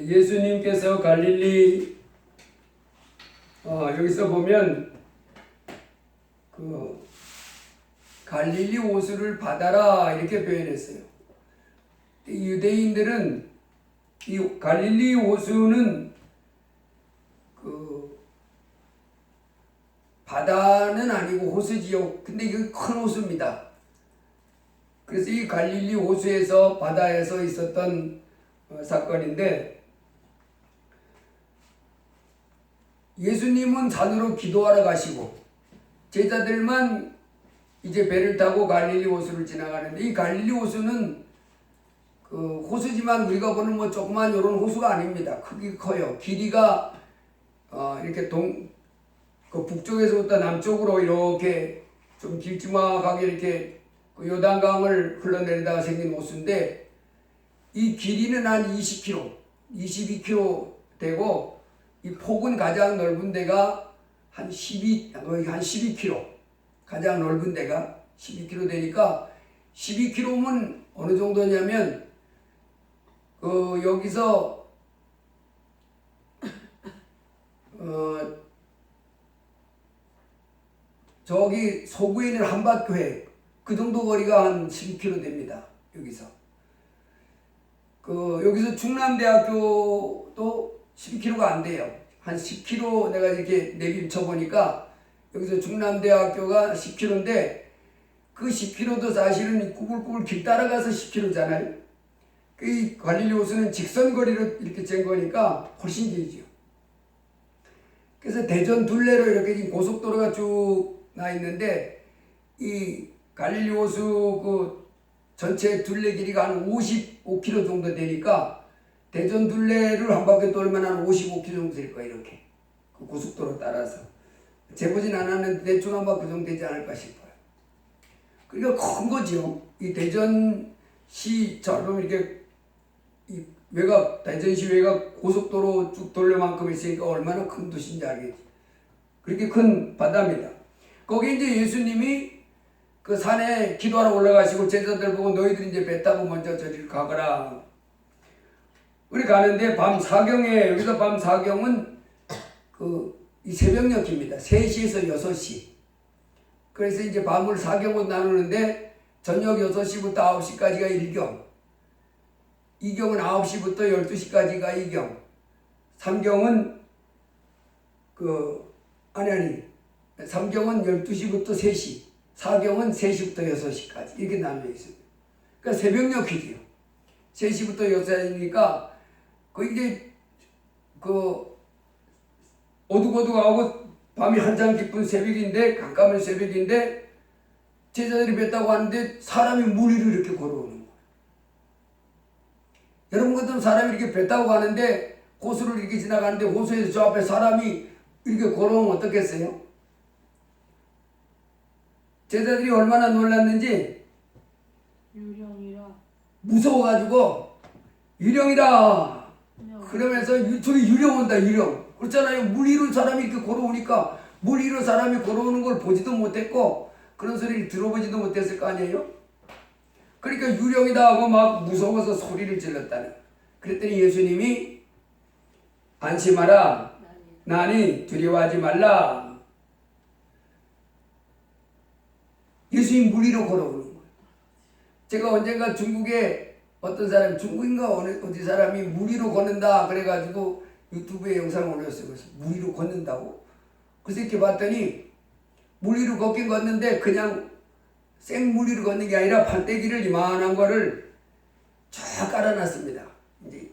예수님께서 갈릴리 여기서 보면 그 갈릴리 호수를 받아라 이렇게 표현했어요. 유대인들은 이 갈릴리 호수는 그 바다는 아니고 호수지요. 근데 이거 큰 호수입니다. 그래서 이 갈릴리 호수에서 바다에서 있었던 사건인데, 예수님은 산으로 기도하러 가시고 제자들만 이제 배를 타고 갈릴리 호수를 지나가는데, 이 갈릴리 호수는 그 호수지만 우리가 보는 뭐 조그만 이런 호수가 아닙니다. 크기 커요. 길이가 이렇게 그 북쪽에서부터 남쪽으로 이렇게 좀 길지막하게 이렇게 그 요단강을 흘러내리다가 생긴 호수인데, 이 길이는 한 20km, 22km 되고, 이 폭은 가장 넓은 데가 한 12km, 가장 넓은 데가 12km 되니까, 12km면 어느 정도냐면 여기서 저기 서구에 있는 한밭교회 그 정도 거리가 한 12km 됩니다. 여기서 여기서 충남대학교도 12km가 안 돼요. 한 10km 내가 이렇게 내비를 쳐보니까 여기서 충남대학교가 10km인데, 그 10km도 사실은 꾸불꾸불 길 따라가서 10km잖아요. 이 갈릴리 호수는 직선거리로 이렇게 잰 거니까 훨씬 길죠. 그래서 대전 둘레로 이렇게 고속도로가 쭉 나 있는데, 이 갈릴리 호수 그 전체 둘레 길이가 한 55km 정도 되니까 대전 둘레를 한 바퀴 돌면 한 55km 정도 될 거예요. 이렇게 그 고속도로 따라서 재보진 않았는데 대충 아마 그 정도 되지 않을까 싶어요. 그러니까 큰 거죠. 이 대전시처럼 이렇게 이 외곽, 대전시 외곽 고속도로 쭉 돌려만큼 있으니까 얼마나 큰 도시인지 알겠지. 그렇게 큰 바다입니다. 거기 이제 예수님이 그 산에 기도하러 올라가시고 제자들 보고 너희들 이제 배 타고 먼저 저리를 가거라. 우리 가는데 밤 사경에, 여기서 밤 사경은 이 새벽녘입니다. 3시에서 6시. 그래서 이제 밤을 사경으로 나누는데, 저녁 6시부터 9시까지가 1경, 2경은 9시부터 12시까지가 2경, 3경은 3경은 12시부터 3시, 4경은 3시부터 6시까지 이렇게 나누어 있습니다. 그러니까 새벽녘이죠. 3시부터 6시니까 이게 어둑어둑하고 밤이 한참 깊은 새벽인데, 깜깜한 새벽인데, 제자들이 배 타고 왔는데 사람이 물 위로 이렇게 걸어오는 거예요. 여러분 같으면 사람이 이렇게 배 타고 가는데 호수를 이렇게 지나가는데 호수에서 저 앞에 사람이 이렇게 걸어오면 어떻겠어요? 제자들이 얼마나 놀랐는지, 유령이라 무서워가지고 유령이다 그러면서 저기 유령 온다, 유령. 그렇잖아요. 물 위로 사람이 이렇게 걸어오니까 물 위로 사람이 걸어오는 걸 보지도 못했고 그런 소리를 들어보지도 못했을 거 아니에요. 그러니까 유령이다 하고 막 무서워서 소리를 질렀다는. 그랬더니 예수님이 안심하라, 나니 두려워하지 말라. 예수님 물 위로 걸어오는 거예요. 제가 언젠가 중국에 어떤 사람, 중국인가 어디 사람이 물 위로 걷는다 그래가지고 유튜브에 영상을 올렸어요. 그래서 물 위로 걷는다고? 그래서 이렇게 봤더니 물 위로 걷긴 걷는데 그냥 생물 위로 걷는 게 아니라 판때기를 이만한 거를 쫙 깔아놨습니다. 이제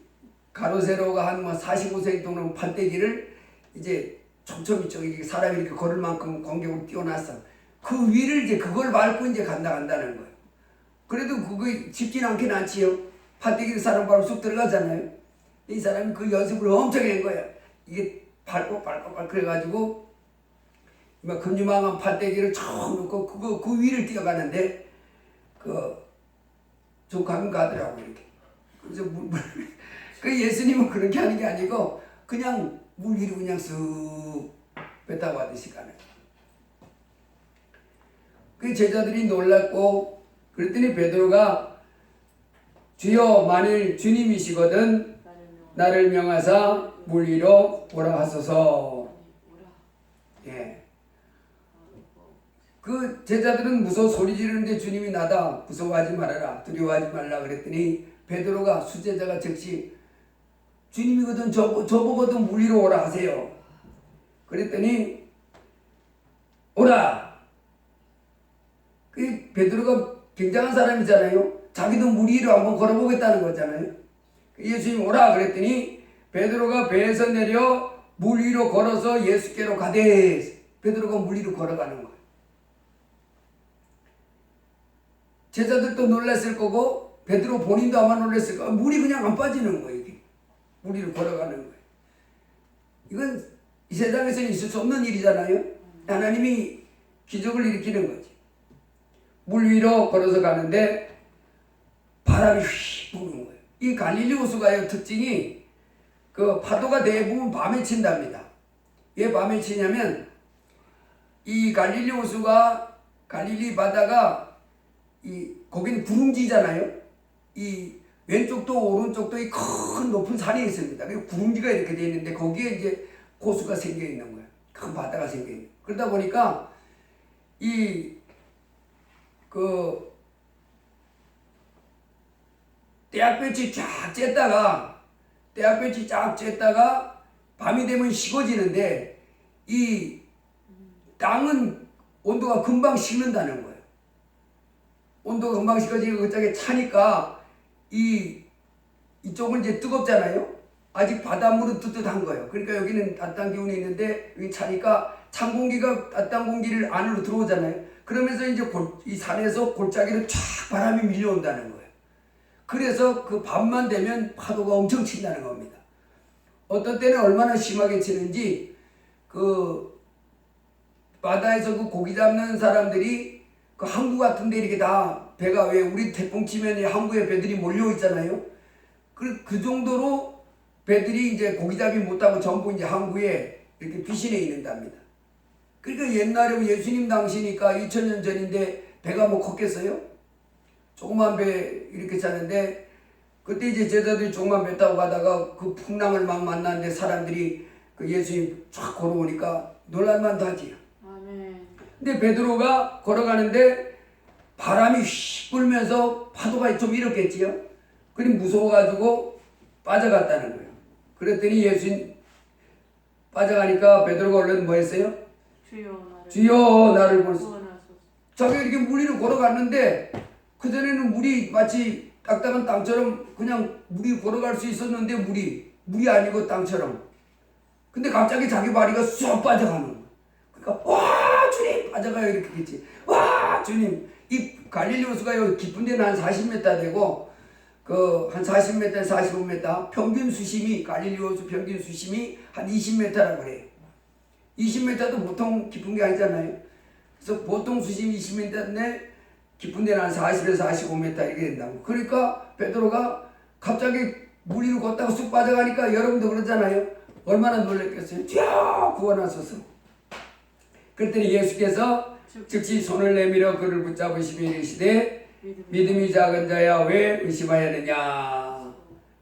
가로 세로가 한 45cm 정도 판때기를 이제 촘촘히 저기 사람이 이렇게 걸을 만큼 간격으로 띄워놨어. 그 위를 이제 그걸 밟고 이제 간다는 거예요. 그래도 그거 쉽진 않긴 않지요. 판때기를 사람 밟고 쑥 들어가잖아요. 이 사람이 그 연습을 엄청 한 거야. 이게 밟고 그래가지고 막 금유망한 판때기를 쭉 놓고 그 위를 뛰어가는데 좀 가면 가더라고 이렇게. 그래서 그 예수님은 그렇게 하는 게 아니고 그냥 물 위로 그냥 쓱 배 타고 가듯이 가는. 그 제자들이 놀랐고, 그랬더니 베드로가 주여 만일 주님이시거든 나를 명하사 물 위로 오라 하소서. 예. 그 제자들은 무서워 소리 지르는데 주님이 나다 무서워하지 말아라 두려워하지 말라 그랬더니 베드로가 수제자가 즉시 주님이거든 저보고도 물 위로 오라 하세요. 그랬더니 오라. 그 베드로가 굉장한 사람이잖아요. 자기도 물 위로 한번 걸어보겠다는 거잖아요. 예수님 오라 그랬더니 베드로가 배에서 내려 물 위로 걸어서 예수께로 가되 베드로가 물 위로 걸어가는 거예요. 제자들도 놀랐을 거고 베드로 본인도 아마 놀랐을 거고 물이 그냥 안 빠지는 거예요. 이게. 물 위로 걸어가는 거예요. 이건 이 세상에서는 있을 수 없는 일이잖아요. 하나님이 기적을 일으키는 거지. 물 위로 걸어서 가는데 바람이 휙 부는 거예요. 이 갈릴리 호수가요 특징이 그 파도가 대부분 밤에 친답니다. 왜 밤에 치냐면 이 갈릴리 호수가 갈릴리 바다가 거긴 구릉지잖아요. 이 왼쪽도 오른쪽도 이 큰 높은 산이 있습니다. 그 구릉지가 이렇게 돼 있는데 거기에 이제 호수가 생겨 있는 거예요. 큰 바다가 생겨 있는. 그러다 보니까 떼약볕이 쫙 쬐다가 밤이 되면 식어지는데 이 땅은 온도가 금방 식는다는 거예요. 온도가 금방 식어지고 그쪽에 차니까 이쪽은 이제 뜨겁잖아요. 아직 바닷물은 뜨뜻한 거예요. 그러니까 여기는 따뜻한 기운이 있는데 여기 차니까 찬 공기가 따뜻한 공기를 안으로 들어오잖아요. 그러면서 이제 이 산에서 골짜기로 쫙 바람이 밀려온다는 거예요. 그래서 그 밤만 되면 파도가 엄청 친다는 겁니다. 어떤 때는 얼마나 심하게 치는지 그 바다에서 그 고기 잡는 사람들이 그 항구 같은 데 이렇게 다 배가 왜 우리 태풍 치면 항구에 배들이 몰려 있잖아요. 그 정도로 배들이 이제 고기잡이 못하고 전부 이제 항구에 이렇게 피신해 있는답니다. 그러니까 옛날에 예수님 당시니까 2000년 전인데 배가 뭐 컸겠어요? 조그만 배 이렇게 차는데 그때 이제 제자들이 조그만 배 타고 가다가 그 풍랑을 막 만났는데 사람들이 그 예수님 쫙 걸어오니까 놀랄만도 하지. 근데 베드로가 걸어가는데 바람이 휙 불면서 파도가 좀 일었겠지요. 그리 무서워가지고 빠져갔다는 거예요. 그랬더니 예수님 빠져가니까 베드로가 얼른 뭐 했어요? 주여 나를 보소서. 자기가 이렇게 물 위로 걸어갔는데 그전에는 물이 마치 딱딱한 땅처럼 그냥 물이 걸어갈 수 있었는데 물이 아니고 땅처럼. 근데 갑자기 자기 발이가 쏙 빠져가는 거예요. 그러니까 와 주님 빠져가요 이렇게 했지. 와 주님. 이 갈릴리 호수가 깊은 데는 한 40m 되고 그 한 40m, 45m 평균 수심이 갈릴리 호수 평균 수심이 한 20m라고 그래요. 20m도 보통 깊은 게 아니잖아요. 그래서 보통 수심이 20m인데 깊은 데는 한 40에서 45m 이렇게 된다고. 그러니까 베드로가 갑자기 물 위로 걷다가 쑥 빠져가니까 여러분도 그러잖아요. 얼마나 놀랐겠어요. 쫙 구원하소서. 그랬더니 예수께서 즉시 손을 내밀어 그를 붙잡으시며 이르시되 믿음이 작은 자야 왜 의심하였느냐.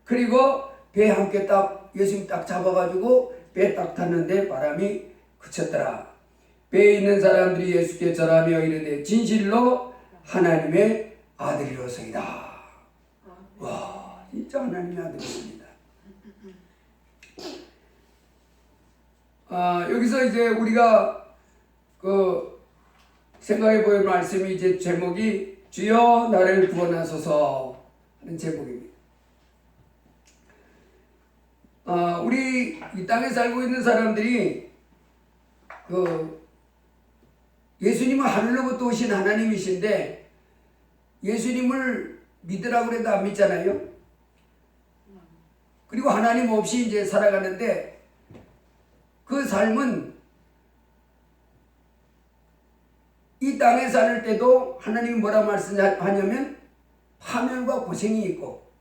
그리고 배 함께 딱 예수님 딱 잡아가지고 배 딱 탔는데 바람이 그쳤더라. 배에 있는 사람들이 예수께 절하며 이르되 진실로 하나님의 아들이로소이다. 와 진짜 하나님의 아들이십니다. 여기서 이제 우리가 생각해 볼 말씀이 이제 제목이 주여 나를 구원하소서 하는 제목입니다. 우리 이 땅에 살고 있는 사람들이 예수님은 하늘로부터 오신 하나님이신데 예수님을 믿으라고 해도 안 믿잖아요. 그리고 하나님 없이 이제 살아가는데 그 삶은 이 땅에 살 때도 하나님이 뭐라고 말씀하냐면 파멸과 고생이 있고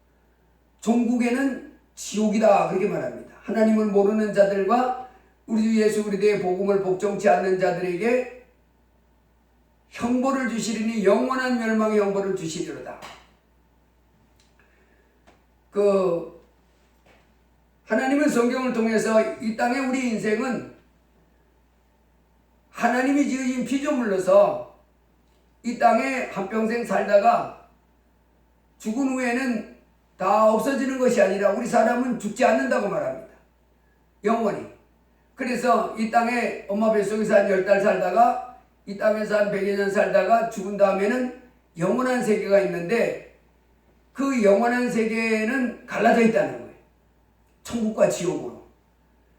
종국에는 지옥이다 그렇게 말합니다. 하나님을 모르는 자들과 우리 주 예수 그리스도의 복음을 복종치 않는 자들에게 형벌을 주시리니 영원한 멸망의 형벌을 주시리로다. 하나님은 성경을 통해서 이 땅의 우리 인생은 하나님이 지으신 피조물로서 이 땅에 한평생 살다가 죽은 후에는 다 없어지는 것이 아니라 우리 사람은 죽지 않는다고 말합니다. 영원히. 그래서 이 땅에 엄마 뱃속에서 한 10달 살다가 이 땅에서 한 100여 년 살다가 죽은 다음에는 영원한 세계가 있는데 그 영원한 세계는 갈라져 있다는 거예요. 천국과 지옥으로.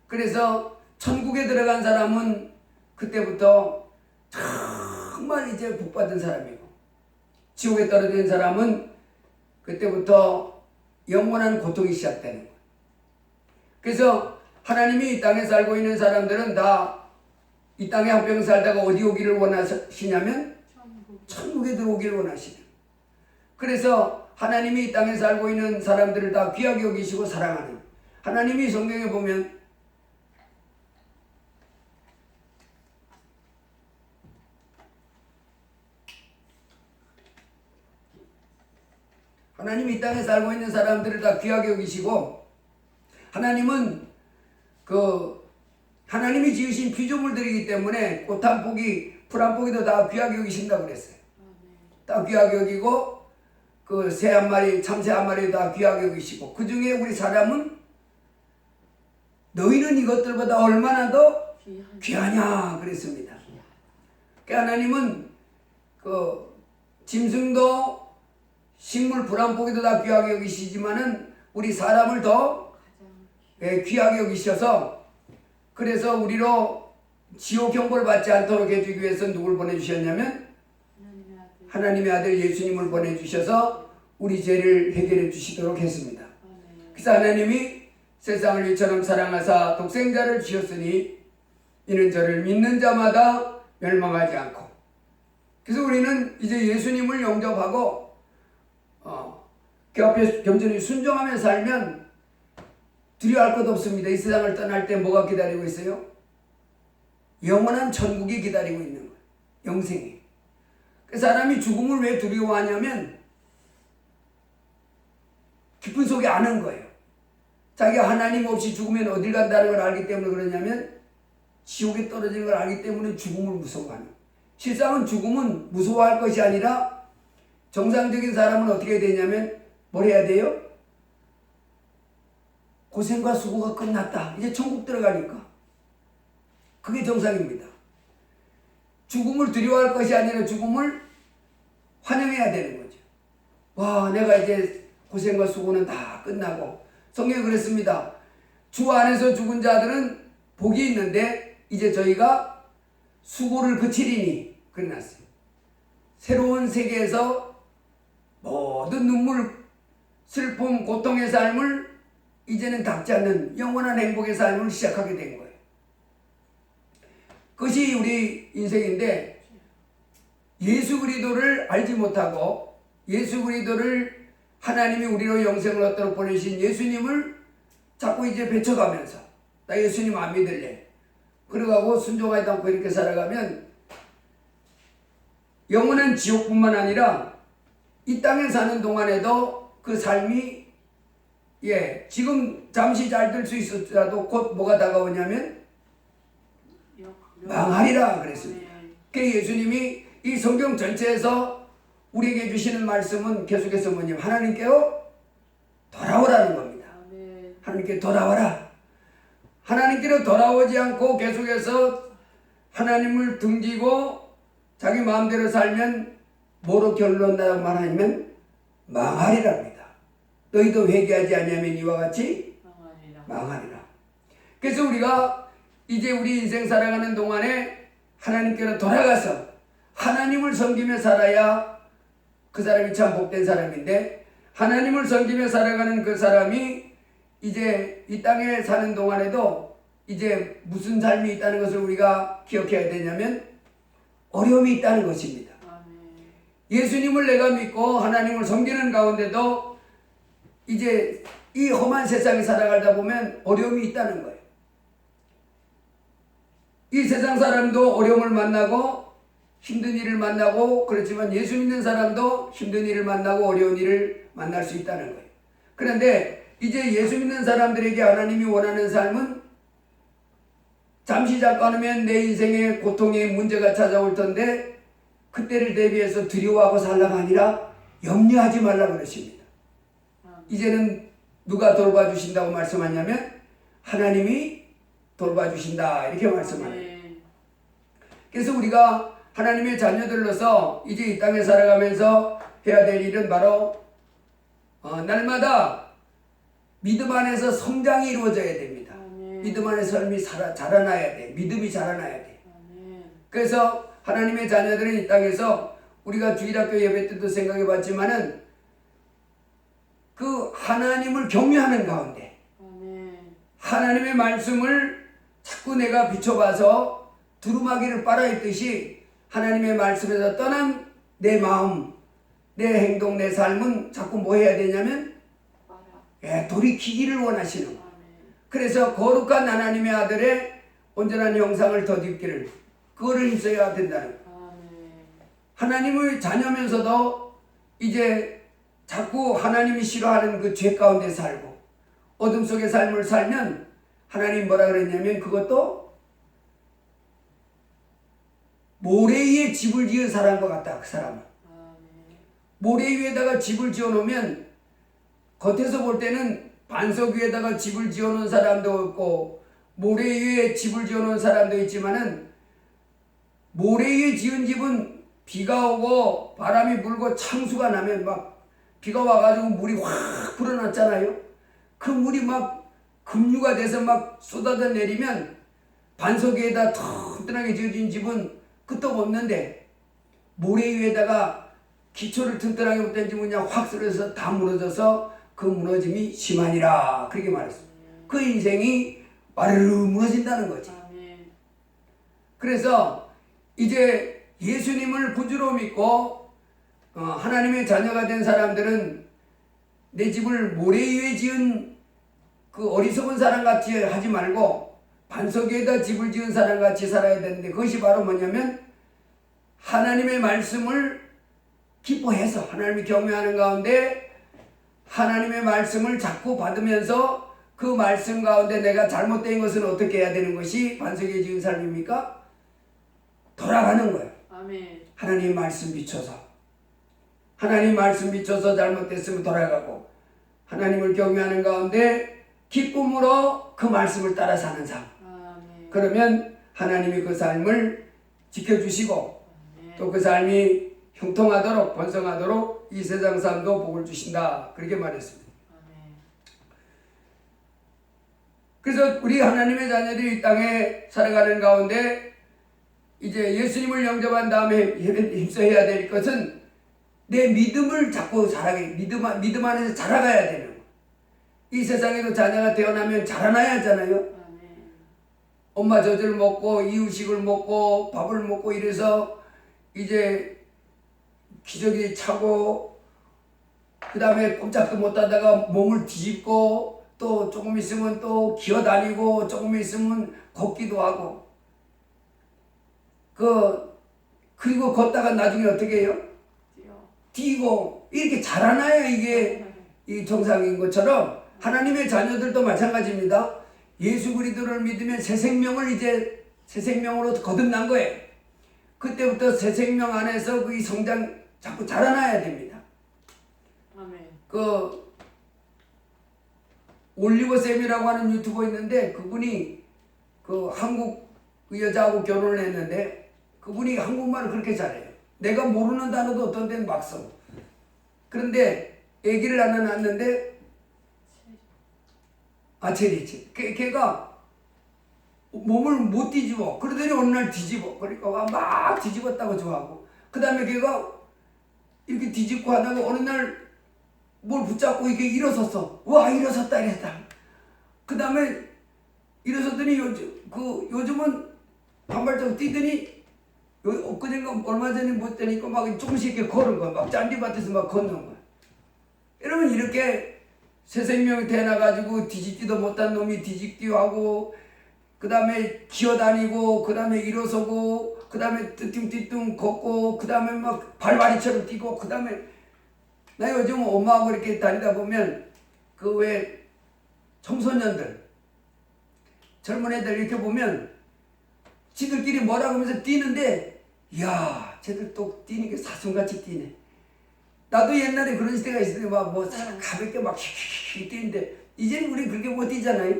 그래서 천국에 들어간 사람은 그때부터 정말 이제 복받은 사람이고 지옥에 떨어진 사람은 그때부터 영원한 고통이 시작되는 거예요. 그래서 하나님이 이 땅에 살고 있는 사람들은 다 이 땅에 한평 살다가 어디 오기를 원하시냐면 천국에 들어오기를 원하시는. 그래서 하나님이 이 땅에 살고 있는 사람들을 다 귀하게 여기시고 사랑하는. 하나님이 성경에 보면 하나님이 이 땅에 살고 있는 사람들을 다 귀하게 여기시고 하나님은 하나님이 지으신 피조물들이기 때문에 꽃 한 포기, 풀 한 포기도 다 귀하게 여기신다고 그랬어요. 다 귀하게 여기고 그 새 한 마리, 참새 한 마리 다 귀하게 여기시고 그 중에 우리 사람은 너희는 이것들보다 얼마나 더 귀하냐 그랬습니다. 그러니까 하나님은 그 짐승도 식물 풀 한 포기도 다 귀하게 여기시지만은 우리 사람을 더 귀하게 여기셔서 그래서 우리로 지옥 형벌 받지 않도록 해주기 위해서 누굴 보내주셨냐면 하나님의 아들 예수님을 보내주셔서 우리 죄를 해결해 주시도록 했습니다. 그래서 하나님이 세상을 이처럼 사랑하사 독생자를 주셨으니 이는 저를 믿는 자마다 멸망하지 않고. 그래서 우리는 이제 예수님을 영접하고 그 앞에 겸손히 순종하며 살면 두려워할 것 없습니다. 이 세상을 떠날 때 뭐가 기다리고 있어요? 영원한 천국이 기다리고 있는 거예요. 영생이. 그 사람이 죽음을 왜 두려워하냐면 깊은 속에 아는 거예요. 자기가 하나님 없이 죽으면 어딜 간다는 걸 알기 때문에 그러냐면 지옥에 떨어지는 걸 알기 때문에 죽음을 무서워하는 거예요. 실상은 죽음은 무서워할 것이 아니라 정상적인 사람은 어떻게 되냐면 뭘 해야 돼요? 고생과 수고가 끝났다. 이제 천국 들어가니까. 그게 정상입니다. 죽음을 두려워할 것이 아니라 죽음을 환영해야 되는 거죠. 와, 내가 이제 고생과 수고는 다 끝나고. 성경에 그랬습니다. 주 안에서 죽은 자들은 복이 있는데 이제 저희가 수고를 그치리니 그래놨어요. 새로운 세계에서 모든 눈물, 슬픔, 고통의 삶을 이제는 닿지 않는 영원한 행복의 삶을 시작하게 된 거예요. 그것이 우리 인생인데 예수 그리스도를 알지 못하고 예수 그리스도를 하나님이 우리로 영생을 얻도록 보내신 예수님을 자꾸 이제 배쳐가면서 나 예수님 안 믿을래. 그러고 순종하지 않고 이렇게 살아가면 영원한 지옥뿐만 아니라 이 땅에 사는 동안에도 그 삶이 지금 잠시 잘 될 수 있었더라도 곧 뭐가 다가오냐면 망하리라 그랬습니다. 그 예수님이 이 성경 전체에서 우리에게 주시는 말씀은 계속해서 뭐냐면 하나님께로 돌아오라는 겁니다. 하나님께 돌아와라. 하나님께로 돌아오지 않고 계속해서 하나님을 등지고 자기 마음대로 살면 뭐로 결론나라고 말하냐면 망하리랍니다. 너희도 회개하지 아니하면 이와 같이 망하리라. 그래서 우리가 이제 우리 인생 살아가는 동안에 하나님께로 돌아가서 하나님을 섬기며 살아야 그 사람이 참 복된 사람인데 하나님을 섬기며 살아가는 그 사람이 이제 이 땅에 사는 동안에도 이제 무슨 삶이 있다는 것을 우리가 기억해야 되냐면 어려움이 있다는 것입니다. 예수님을 내가 믿고 하나님을 섬기는 가운데도 이제 이 험한 세상에 살아가다 보면 어려움이 있다는 거예요. 이 세상 사람도 어려움을 만나고 힘든 일을 만나고 그렇지만 예수 믿는 사람도 힘든 일을 만나고 어려운 일을 만날 수 있다는 거예요. 그런데 이제 예수 믿는 사람들에게 하나님이 원하는 삶은 잠시 잠깐이면 내 인생에 고통의 문제가 찾아올 텐데 그때를 대비해서 두려워하고 살라가 아니라 염려하지 말라 그러십니다. 이제는 누가 돌봐주신다고 말씀하냐면 하나님이 돌봐주신다 이렇게 말씀하네요. 그래서 우리가 하나님의 자녀들로서 이제 이 땅에 살아가면서 해야 될 일은 바로 날마다 믿음 안에서 성장이 이루어져야 됩니다. 믿음 안에서 삶이 자라나야 돼. 믿음이 자라나야 돼. 그래서 하나님의 자녀들은 이 땅에서 우리가 주일학교 예배 때도 생각해 봤지만은 그 하나님을 경외하는 가운데 하나님의 말씀을 자꾸 내가 비춰봐서 두루마기를 빨아입듯이 하나님의 말씀에서 떠난 내 마음, 내 행동, 내 삶은 자꾸 뭐 해야 되냐면 돌이키기를 원하시는 거예요. 그래서 거룩한 하나님의 아들의 온전한 형상을 덧입기를 그거를 힘써야 된다는 거예요. 하나님의 자녀면서도 이제 자꾸 하나님이 싫어하는 그 죄 가운데 살고 어둠 속의 삶을 살면 하나님 뭐라 그랬냐면 그것도 모래 위에 집을 지은 사람과 같다. 그 사람은 모래 위에다가 집을 지어놓으면 겉에서 볼 때는 반석 위에다가 집을 지어놓은 사람도 있고 모래 위에 집을 지어놓은 사람도 있지만은 모래 위에 지은 집은 비가 오고 바람이 불고 창수가 나면 막 비가 와가지고 물이 확 불어났잖아요. 그 물이 막 급류가 돼서 막 쏟아져 내리면 반석 위에다 튼튼하게 지어진 집은 끄떡없는데 모래 위에다가 기초를 튼튼하게 못된 집은 그냥 확 쓰러져서 다 무너져서 그 무너짐이 심하니라 그렇게 말했습니다. 그 인생이 와르르 무너진다는 거지. 그래서 이제 예수님을 구주로 믿고 하나님의 자녀가 된 사람들은 내 집을 모래 위에 지은 그 어리석은 사람 같이 하지 말고 반석 위에다 집을 지은 사람 같이 살아야 되는데 그것이 바로 뭐냐면 하나님의 말씀을 기뻐해서 하나님이 경외하는 가운데 하나님의 말씀을 자꾸 받으면서 그 말씀 가운데 내가 잘못된 것은 어떻게 해야 되는 것이 반석에 지은 삶입니까? 돌아가는 거예요. 아멘. 하나님 말씀 비춰서 하나님 말씀 비춰서 잘못됐으면 돌아가고 하나님을 경외하는 가운데 기쁨으로 그 말씀을 따라 사는 삶. 아멘. 그러면 하나님이 그 삶을 지켜주시고 또 그 삶이 형통하도록 번성하도록 이 세상 삶도 복을 주신다 그렇게 말했습니다. 아멘. 그래서 우리 하나님의 자녀들이 이 땅에 살아가는 가운데 이제 예수님을 영접한 다음에 힘써야 될 것은 내 믿음을 자꾸 자라게 믿음 안에서 자라가야 되는 거예요. 이 세상에도 자녀가 태어나면 자라나야 하잖아요. 아멘. 엄마 젖을 먹고 이유식을 먹고 밥을 먹고 이래서 이제 기저귀 차고 그 다음에 꼼짝도 못하다가 몸을 뒤집고 또 조금 있으면 또 기어다니고 조금 있으면 걷기도 하고 그리고 걷다가 나중에 어떻게 해요? 뛰고 이렇게 자라나야 이게 이 정상인 것처럼 하나님의 자녀들도 마찬가지입니다. 예수 그리스도를 믿으면 새 생명을 이제 새 생명으로 거듭난 거예요. 그때부터 새 생명 안에서 그 성장 자꾸 자라나야 됩니다. 아멘. 그 올리버쌤이라고 하는 유튜버 있는데 그분이 그 한국 여자하고 결혼을 했는데 그분이 한국말을 그렇게 잘해요. 내가 모르는 단어도 어떤 데는 막 써. 그런데 아기를 하나 낳았는데 체리치. 걔가 몸을 못 뒤집어. 그러더니 어느 날 뒤집어. 그러니까 막 뒤집었다고 좋아하고. 그 다음에 걔가 이렇게 뒤집고 하다가 어느 날 뭘 붙잡고 이렇게 일어섰어. 와, 일어섰다 이랬다. 그 다음에 일어섰더니 요즘은 한 발자국 뛰더니 엊그젠가 얼마 전에 못 되니까 막 조금씩 이렇게 걸은 거야. 막 잔디밭에서 막 걷는 거야. 여러분 이렇게 새 생명이 태어나가지고 뒤집지도 못한 놈이 뒤집기도 하고 그 다음에 기어다니고 그 다음에 일어서고 그 다음에 띠뚱띠뚱 걷고 그 다음에 막 발바리처럼 뛰고 그 다음에 나 요즘 엄마하고 이렇게 다니다 보면 그 왜 청소년들, 젊은 애들 이렇게 보면 지들끼리 뭐라고 하면서 뛰는데, 이야, 쟤들 또 뛰는 게 사슴같이 뛰네. 나도 옛날에 그런 시대가 있을 때 막 뭐 가볍게 막 휙휙 뛰는데, 이제는 우리 그렇게 못 뛰잖아요.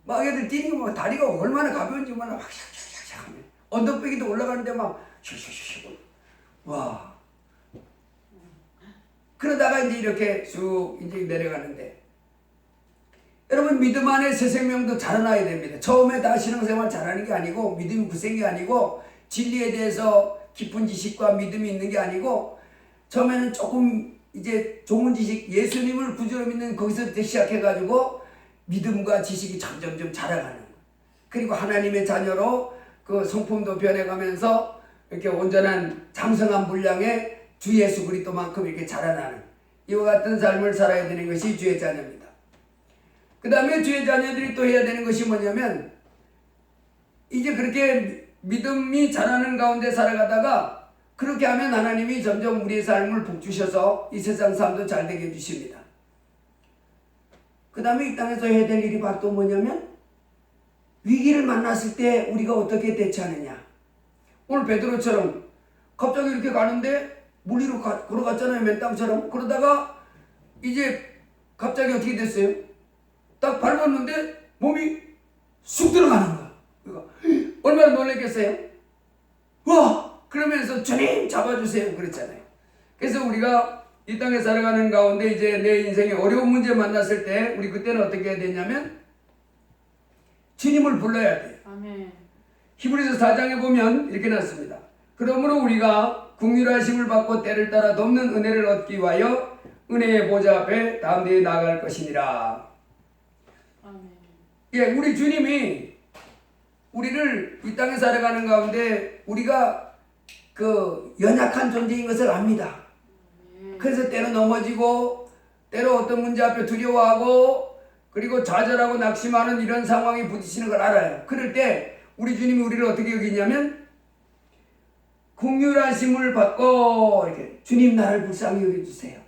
막 애들 뛰는 거 막 다리가 얼마나 가벼운지 막 샥샥샥샥 하면 언덕배기도 올라가는데 막 슉슉슉슉. 와. 그러다가 이제 이렇게 쭉 이제 내려가는데, 여러분 믿음 안에 새 생명도 자라나야 됩니다. 처음에 다 신앙생활 잘하는 게 아니고 믿음이 굳센 게 아니고 진리에 대해서 깊은 지식과 믿음이 있는 게 아니고 처음에는 조금 이제 좋은 지식 예수님을 구주로 믿는 거기서부터 시작해가지고 믿음과 지식이 점점점 자라가는 거예요. 그리고 하나님의 자녀로 그 성품도 변해가면서 이렇게 온전한 장성한 분량의 주 예수 그리스도만큼 이렇게 자라나는 이와 같은 삶을 살아야 되는 것이 주의 자녀입니다. 그 다음에 주의 자녀들이 또 해야 되는 것이 뭐냐면 이제 그렇게 믿음이 자라는 가운데 살아가다가 그렇게 하면 하나님이 점점 우리의 삶을 복주셔서 이 세상 삶도 잘 되게 해주십니다. 그 다음에 이 땅에서 해야 될 일이 바로 또 뭐냐면 위기를 만났을 때 우리가 어떻게 대처하느냐. 오늘 베드로처럼 갑자기 이렇게 가는데 물 위로 걸어갔잖아요. 맨땅처럼. 그러다가 이제 갑자기 어떻게 됐어요? 딱 밟았는데 몸이 쑥 들어가는 거야. 얼마나 놀랐겠어요? 와! 그러면서 주님 잡아주세요. 그랬잖아요. 그래서 우리가 이 땅에 살아가는 가운데 이제 내 인생에 어려운 문제 만났을 때 우리 그때는 어떻게 해야 되냐면 주님을 불러야 돼요. 아멘. 히브리서 4장에 보면 이렇게 났습니다. 그러므로 우리가 긍휼하심을 받고 때를 따라 돕는 은혜를 얻기 위하여 은혜의 보좌 앞에 담대히 나아갈 것이니라. 아멘. 예, 우리 주님이 우리를 이 땅에 살아가는 가운데 우리가 그 연약한 존재인 것을 압니다. 그래서 때로 넘어지고 때로 어떤 문제 앞에 두려워하고 그리고 좌절하고 낙심하는 이런 상황에 부딪히는 걸 알아요. 그럴 때 우리 주님이 우리를 어떻게 여기냐면 긍휼하심을 받고 이렇게 주님 나를 불쌍히 여겨주세요.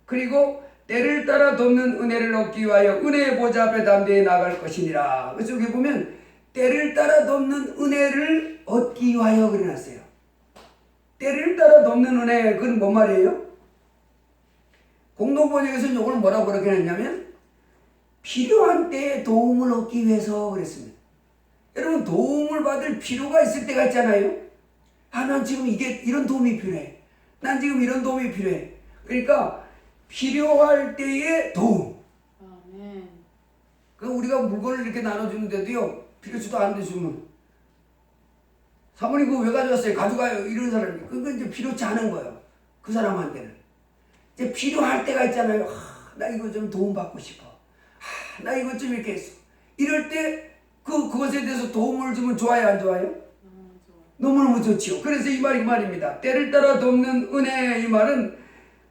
그리고 때를 따라 돕는 은혜를 얻기 위하여 은혜의 보좌 앞에 담대히 나갈 것이니라. 그래서 여기 보면 때를 따라 돕는 은혜를 얻기 위하여 그래놨어요. 때를 따라 돕는 은혜, 그건 뭔 말이에요? 공동번역에서는 이걸 뭐라고 그렇게 했냐면 필요한 때에 도움을 얻기 위해서 그랬습니다. 여러분 도움을 받을 필요가 있을 때가 있잖아요. 아, 난 지금 이런 도움이 필요해. 난 지금 이런 도움이 필요해. 그러니까 필요할 때의 도움. 아멘. 그 우리가 물건을 이렇게 나눠주는데도요, 필요치도 않은데 주면 사모님 그거 왜 가져왔어요? 가져가요. 이런 사람이. 그건 이제 필요치 않은 거예요. 그 사람한테는. 이제 필요할 때가 있잖아요. 나 이거 좀 도움받고 싶어. 나 이거 좀 이렇게 했어. 이럴 때 그것에 대해서 도움을 주면 좋아요, 안 좋아요? 너무너무 좋지요. 그래서 이 말입니다. 때를 따라 돕는 은혜, 이 말은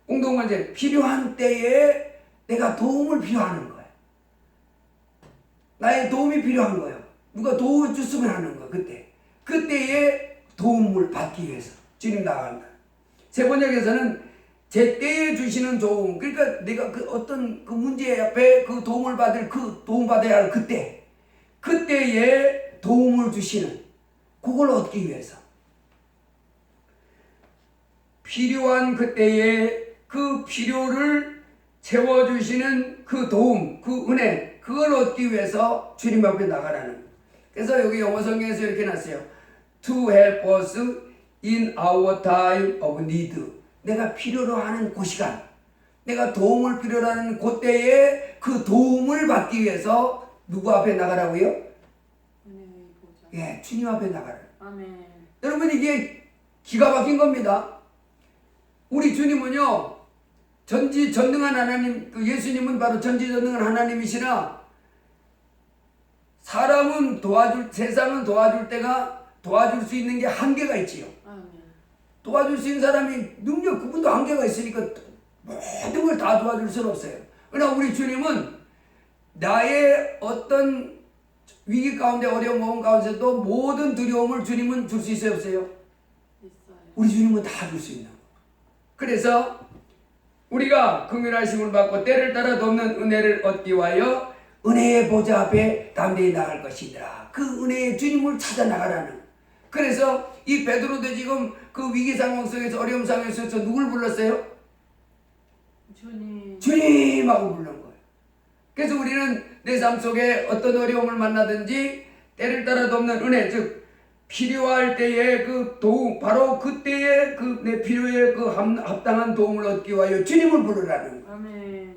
공동관제 필요한 때에 내가 도움을 필요하는 거예요. 나의 도움이 필요한 거예요. 누가 도움을 줬으면 하는 거예요. 그때에 도움을 받기 위해서 주님 나간다. 세 번역에서는 제때에 주시는 도움. 그러니까 내가 그 어떤 그 문제 앞에 그 도움을 도움받아야 할 그때에 도움을 주시는 그걸 얻기 위해서 필요한 그때에 그 필요를 채워주시는 그 도움, 그 은혜, 그걸 얻기 위해서 주님 앞에 나가라는. 그래서 여기 영어 성경에서 이렇게 놨어요. To help us in our time of need. 내가 필요로 하는 그 시간, 내가 도움을 필요로 하는 그때에 그 도움을 받기 위해서 누구 앞에 나가라고요? 예, 주님 앞에 나가라. 아멘. 여러분 이게 기가 막힌 겁니다. 우리 주님은요, 전지전능한 하나님, 그 예수님은 바로 전지전능한 하나님이시나 세상은 도와줄 수 있는 게 한계가 있지요. 아멘. 도와줄 수 있는 사람이 그분도 한계가 있으니까 모든 걸 다 도와줄 수는 없어요. 그러나 우리 주님은 나의 어떤 위기 가운데 어려운 마음 가운데서도 모든 두려움을 주님은 줄 수 있어요, 없어요? 있어요. 우리 주님은 다 줄 수 있는 거예요. 그래서 우리가 긍휼하심을 받고 때를 따라 돕는 은혜를 얻기 위하여 은혜의 보좌 앞에 담대히 나갈 것이더라. 그 은혜의 주님을 찾아 나가라는. 그래서 이 베드로도 지금 그 위기 상황 속에서 어려움 상황에서 누굴 불렀어요? 주님. 주님하고 부른 거예요. 그래서 우리는 내 삶 속에 어떤 어려움을 만나든지 때를 따라 돕는 은혜, 즉 필요할 때에 그 도움, 바로 그때에 그 내 필요에 그 합당한 도움을 얻기 위하여 주님을 부르라는 거예요. 아멘.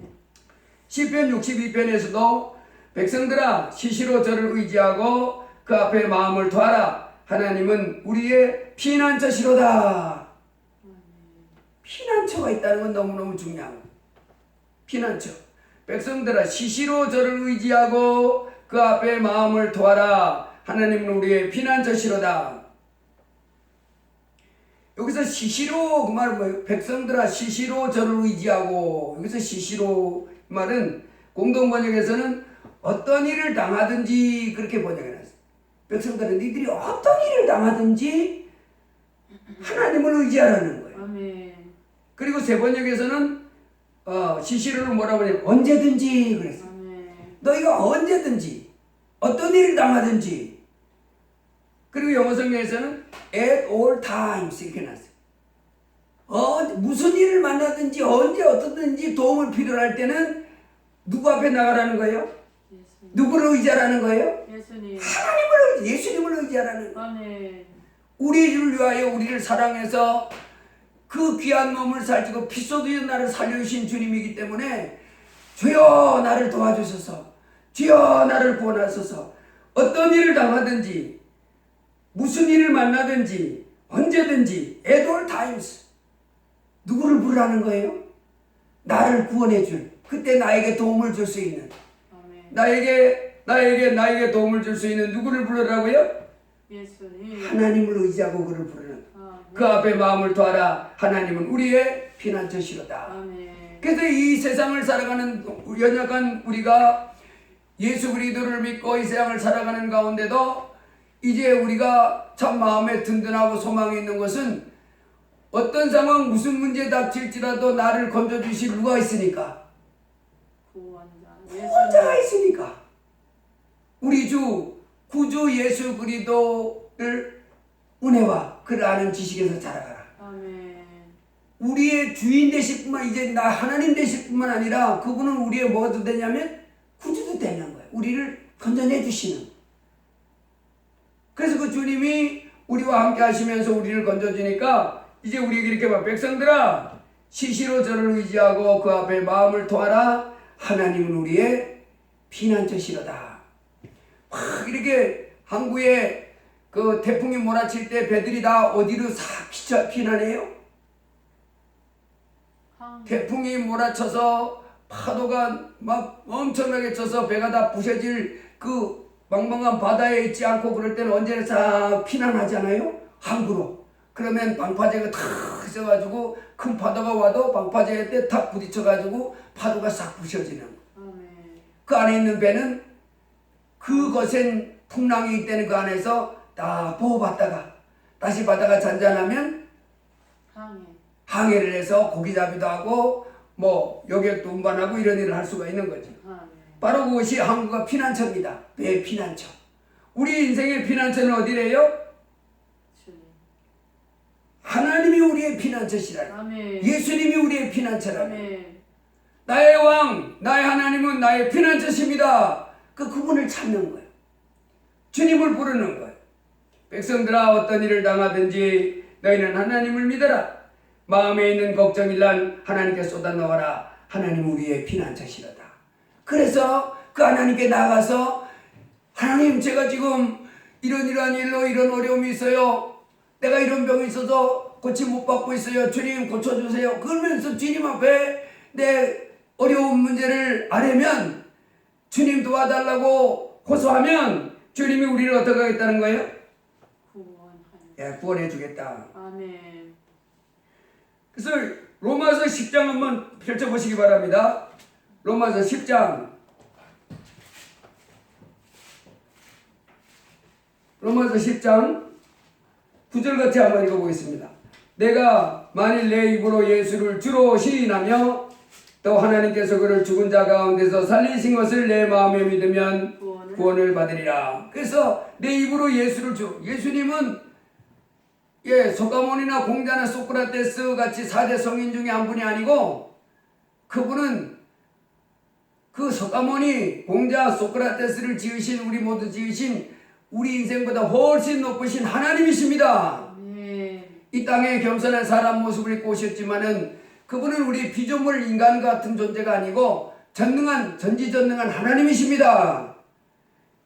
시편 62편에서도 백성들아 시시로 저를 의지하고 그 앞에 마음을 두어라. 하나님은 우리의 피난처시로다. 피난처가 있다는 건 너무너무 중요한 거예요. 피난처. 백성들아 시시로 저를 의지하고 그 앞에 마음을 두어라. 하나님은 우리의 피난처시로다. 여기서 시시로 그 말은 뭐예요? 백성들아 시시로 저를 의지하고, 여기서 시시로 말은 공동번역에서는 어떤 일을 당하든지 그렇게 번역해놨어요. 백성들은 니들이 어떤 일을 당하든지 하나님을 의지하라는 거예요. 아멘. 그리고 세 번역에서는 시시로를 뭐라고 하냐면 언제든지 그랬어요. 아멘. 너희가 언제든지 어떤 일을 당하든지. 그리고 영어 성경에서는 at all times 이렇게 놨어요. 무슨 일을 만나든지 언제 어떻든지 도움을 필요로 할 때는 누구 앞에 나가라는 거예요? 예수님. 누구를 의지하라는 거예요? 예수님. 예수님을 의지하라는 거예요. 아멘. 우리를 위하여 우리를 사랑해서 그 귀한 몸을 살찌고 피 쏟으신 나를 살려주신 주님이기 때문에 주여 나를 도와주소서, 주여 나를 구원하소서. 어떤 일을 당하든지 무슨 일을 만나든지 언제든지 at all times 누구를 부르라는 거예요? 나를 구원해 줄, 그때 나에게 도움을 줄 수 있는, 아멘. 나에게 도움을 줄 수 있는 누구를 부르라고요? 예수님. 하나님을 의지하고 그를 부르는. 아멘. 그 앞에 마음을 두어라. 하나님은 우리의 피난처시로다. 아멘. 그래서 이 세상을 살아가는 연약한 우리가 예수 그리스도를 믿고 이 세상을 살아가는 가운데도 이제 우리가 참 마음에 든든하고 소망이 있는 것은 어떤 상황 무슨 문제 닥칠지라도 나를 건져주실 누가 있으니까? 구원자가 있으니까. 우리 주 구주 예수 그리스도를 은혜와 그를 아는 지식에서 자라가라. 아멘. 우리의 주인 되실 뿐만, 이제 나 하나님 되실 뿐만 아니라 그분은 우리의 뭐가 되냐면 구주도 되는 거예요. 우리를 건져내 주시는. 그래서 그 주님이 우리와 함께 하시면서 우리를 건져주니까 이제 우리에게 이렇게 봐. 백성들아 시시로 저를 의지하고 그 앞에 마음을 두어라. 하나님은 우리의 피난처시로다. 막 이렇게 항구에 그 태풍이 몰아칠 때 배들이 다 어디로 싹 피난해요? 태풍이 몰아쳐서 파도가 막 엄청나게 쳐서 배가 다 부셔질 그 망망한 바다에 있지 않고 그럴 때는 언제나 싹 피난하잖아요. 항구로. 그러면 방파제가 탁 있어가지고 큰 파도가 와도 방파제에 때 탁 부딪혀가지고 파도가 싹 부셔지는 거. 아멘. 그 안에 있는 배는 그 거센 풍랑이 있다는 그 안에서 다 보호받다가 다시 바다가 잔잔하면 항해를 해서 고기잡이도 하고 뭐 여객도 운반하고 이런 일을 할 수가 있는 거죠. 아멘. 바로 그것이 항구가 피난처입니다. 배 피난처. 우리 인생의 피난처는 어디래요? 주님. 하나님이 우리의 피난처시라. 아멘. 예수님이 우리의 피난처라. 아멘. 나의 왕, 나의 하나님은 나의 피난처십니다. 그분을 찾는 거예요. 주님을 부르는 거예요. 백성들아 어떤 일을 당하든지 너희는 하나님을 믿어라. 마음에 있는 걱정일란 하나님께 쏟아넣어라. 하나님 우리의 피난처시로다. 그래서 그 하나님께 나가서 하나님 제가 지금 이러한 일로 이런 어려움이 있어요. 내가 이런 병이 있어서 고침 못 받고 있어요. 주님 고쳐주세요. 그러면서 주님 앞에 내 어려운 문제를 아뢰면 주님 도와달라고 호소하면 주님이 우리를 어떻게 하겠다는 거예요? 구원해 주겠다. 아멘. 그래서 로마서 10장 한번 펼쳐보시기 바랍니다. 로마서 10장. 로마서 10장 9절 같이 한번 읽어보겠습니다. 내가 만일 내 입으로 예수를 주로 시인하며 또 하나님께서 그를 죽은 자 가운데서 살리신 것을 내 마음에 믿으면 구원을 구원을 받으리라. 그래서 내 입으로 예수를 예수님은 소가몬이나 공자나 소크라테스 같이 4대 성인 중에 한 분이 아니고 그분은 그 소가몬이 공자 소크라테스를 지으신 우리 모두 지으신 우리 인생보다 훨씬 높으신 하나님이십니다. 아멘. 이 땅에 겸손한 사람 모습을 입고 오셨지만은 그분은 우리 피조물 인간 같은 존재가 아니고 전지전능한 하나님이십니다.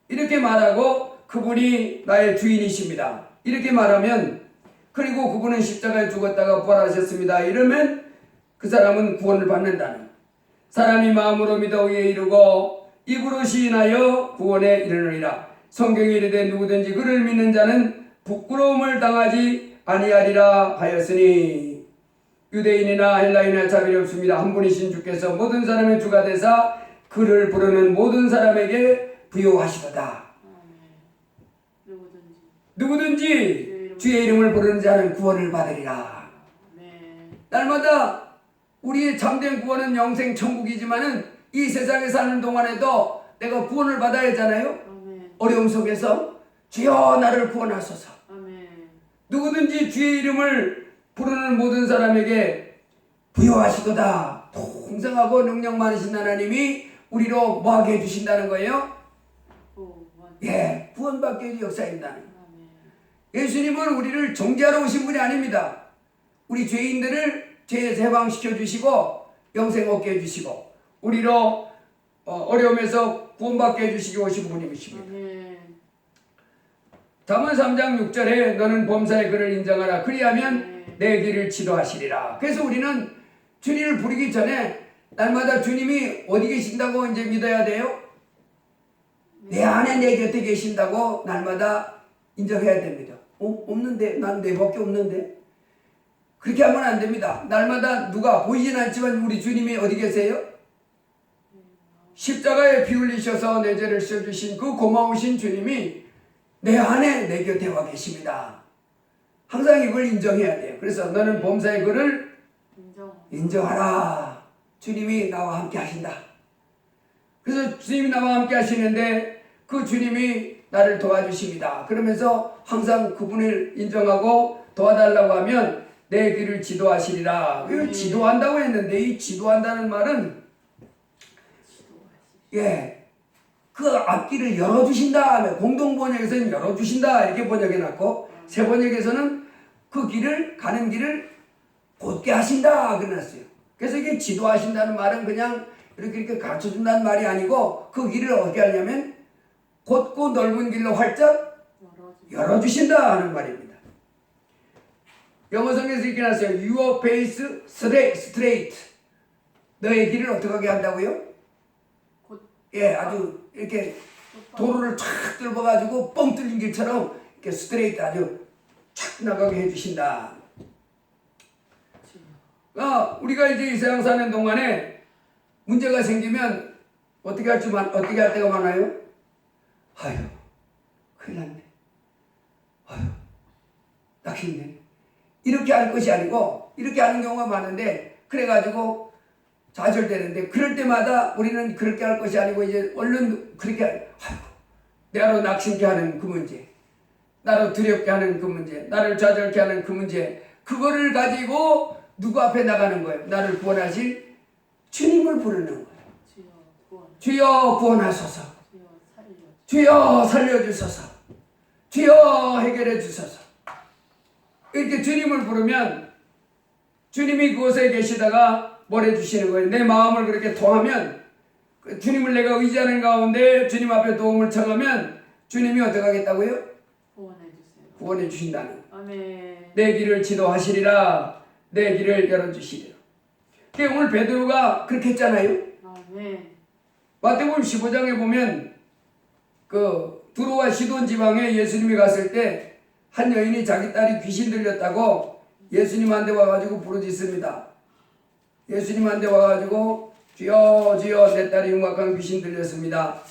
이렇게 말하고 그분이 나의 주인이십니다. 이렇게 말하면 그리고 그분은 십자가에 죽었다가 부활하셨습니다. 이러면 그 사람은 구원을 받는다는 사람이 마음으로 믿어 의에 이르고 입으로 시인하여 구원에 이르느니라. 성경에 이르되 누구든지 그를 믿는 자는 부끄러움을 당하지 아니하리라 하였으니 유대인이나 헬라인이나 차별이 없습니다. 한 분이신 주께서 모든 사람의 주가 되사 그를 부르는 모든 사람에게 부요하시도다. 아멘. 누구든지 주의 이름을 부르는 자는 구원을 받으리라. 아멘. 날마다 우리의 참된 구원은 영생 천국이지만은 이 세상에 사는 동안에도 내가 구원을 받아야 하잖아요. 아멘. 어려움 속에서 주여 나를 구원하소서. 아멘. 누구든지 주의 이름을 부르는 모든 사람에게 부요하시도다. 풍성하고 능력 많으신 하나님이 우리로 뭐하게 해주신다는 거예요? 구원. 구원받게 해주 역사인다는 거예요. 아멘. 예수님은 우리를 정죄하러 오신 분이 아닙니다. 우리 죄인들을 죄에서 해방시켜 주시고 영생 얻게 해주시고 우리로 어려움에서 구원받게 해주시기 오신 분이십니다. 아멘. 잠언 3장 6절에 너는 범사의 그를 인정하라. 그리하면 내 길을 지도하시리라. 그래서 우리는 주님을 부르기 전에 날마다 주님이 어디 계신다고 이제 믿어야 돼요? 내 안에 내 곁에 계신다고 날마다 인정해야 됩니다. 없는데 난 내밖에 없는데 그렇게 하면 안 됩니다. 날마다 누가 보이진 않지만 우리 주님이 어디 계세요? 십자가에 피 흘리셔서 내 죄를 씌워주신 그 고마우신 주님이 내 안에 내 곁에 와 계십니다. 항상 이걸 인정해야 돼요. 그래서 너는 범사의 그를 인정하라. 주님이 나와 함께 하신다. 그래서 주님이 나와 함께 하시는데 그 주님이 나를 도와주십니다. 그러면서 항상 그분을 인정하고 도와달라고 하면 내 길을 지도하시리라. 지도한다고 했는데 이 지도한다는 말은 그 앞길을 열어주신다. 공동번역에서는 열어주신다 이렇게 번역해놨고 새 번역에서는 그 길을 가는 길을 곧게 하신다 그랬어요. 그래서 이게 지도하신다는 말은 그냥 이렇게 가르쳐준다는 말이 아니고 그 길을 어떻게 하냐면 곧고 넓은 길로 활짝 열어주신다 하는 말입니다. 영어 성경에서 이렇게 나왔어요. Your pace straight. 너의 길을 어떻게 하게 한다고요? 아주 이렇게 도로를 쫙 뚫어가지고 뻥 뚫린 길처럼 이렇게 스트레이트 아주 쫙 나가게 해주신다. 우리가 이제 이 세상 사는 동안에 문제가 생기면 어떻게 할 때가 많아요? 아유, 큰일 났네. 아유, 낚시네. 이렇게 할 것이 아니고 이렇게 하는 경우가 많은데 그래가지고 좌절되는데 그럴 때마다 우리는 그렇게 할 것이 아니고 이제 얼른 그렇게 나로 낙심케 하는 그 문제, 나로 두렵게 하는 그 문제, 나를 좌절케 하는 그 문제, 그거를 가지고 누구 앞에 나가는 거예요? 나를 구원하실 주님을 부르는 거예요. 주여 구원하소서. 주여 살려주소서. 주여 해결해 주소서. 이렇게 주님을 부르면 주님이 그곳에 계시다가 뭘 해주시는 거예요? 내 마음을 그렇게 통하면 주님을 내가 의지하는 가운데 주님 앞에 도움을 청하면 주님이 어떻게 하겠다고요? 구원해 주신다는 아멘. 내 길을 지도하시리라. 내 길을 열어주시리라. 오늘 베드로가 그렇게 했잖아요. 아멘. 마태복음 15장에 보면 그 두로와 시돈 지방에 예수님이 갔을 때 한 여인이 자기 딸이 귀신 들렸다고 예수님한테 와가지고 부르짖습니다. 예수님한테 와가지고 주여 주여 내 딸이 흉악한 귀신 들렸습니다.